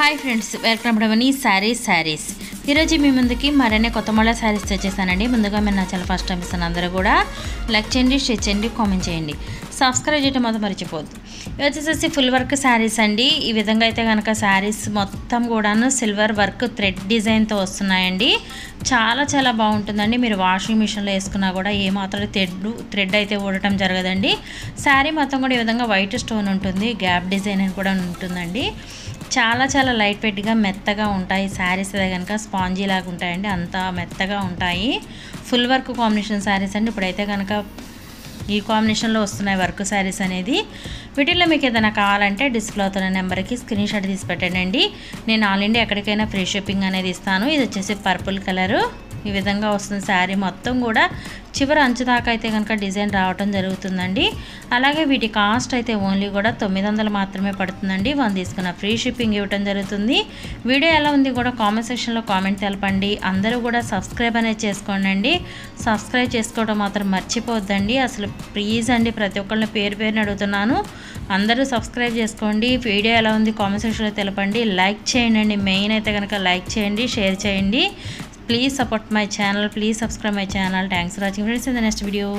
Hi friends, welcome to money saris. ఈరోజు మీ ముందుకి మరిన్ని కొత్త మోడల్ శారీస్ తెచ్చేసానండి. ముందుగా మీరు నా ఛానల్ ఫస్ట్ టైం ఇస్తాను, అందరూ కూడా లైక్ చేయండి, షేర్ చేయండి, కామెంట్ చేయండి, సబ్స్క్రైబ్ చేయడం మాత్రం మర్చిపోద్దు. ఇది వచ్చేసి ఫుల్ వర్క్ శారీస్ అండి. ఈ విధంగా అయితే కనుక శారీస్ మొత్తం కూడాను సిల్వర్ వర్క్ థ్రెడ్ డిజైన్తో వస్తున్నాయండి. చాలా చాలా బాగుంటుందండి. మీరు వాషింగ్ మిషన్లో వేసుకున్నా కూడా ఏమాత్రం థ్రెడ్ అయితే ఊడటం జరగదండి. శారీ మొత్తం కూడా ఈ విధంగా వైట్ స్టోన్ ఉంటుంది, గ్యాప్ డిజైన్ అని కూడా ఉంటుందండి. చాలా చాలా లైట్ వెయిట్గా మెత్తగా ఉంటాయి శారీస్. అయితే కనుక స్పాంజీ లాగా ఉంటాయండి, అంత మెత్తగా ఉంటాయి. ఫుల్ వర్క్ కాంబినేషన్ శారీస్ అండి. ఇప్పుడైతే కనుక ఈ కాంబినేషన్లో వస్తున్నాయి వర్క్ శారీస్ అనేది. వీటిల్లో మీకు ఏదైనా కావాలంటే డిస్ప్లే అవుతున్న నెంబర్కి స్క్రీన్ షాట్ తీసి పెట్టండి. నేను ఆల్ ఇండియా ఎక్కడికైనా ఫ్రీ షిప్పింగ్ అనేది ఇస్తాను. ఇది వచ్చేసి పర్పుల్ కలరు. ఈ విధంగా వస్తుంది శారీ మొత్తం కూడా. చివరి అంచు దాకా అయితే కనుక డిజైన్ రావడం జరుగుతుందండి. అలాగే వీటి కాస్ట్ అయితే ఓన్లీ కూడా 900 మాత్రమే పడుతుందండి. 1 తీసుకున్న ఫ్రీ షిప్పింగ్ ఇవ్వడం జరుగుతుంది. వీడియో ఎలా ఉంది కూడా కామెంట్ సెక్షన్లో కామెంట్ తెలపండి. అందరూ కూడా సబ్స్క్రైబ్ అనేది చేసుకోండి. సబ్స్క్రైబ్ చేసుకోవడం మాత్రం మర్చిపోద్దండి. అసలు ప్లీజ్ అండి, ప్రతి ఒక్కళ్ళని పేరుని అడుగుతున్నాను. అందరూ సబ్స్క్రైబ్ చేసుకోండి. వీడియో ఎలా ఉంది కామెంట్ సెక్షన్లో తెలపండి. లైక్ చేయండి. మెయిన్ అయితే కనుక లైక్ చేయండి, షేర్ చేయండి. Please support my channel. Please subscribe my channel. Thanks for watching friends. In the next video.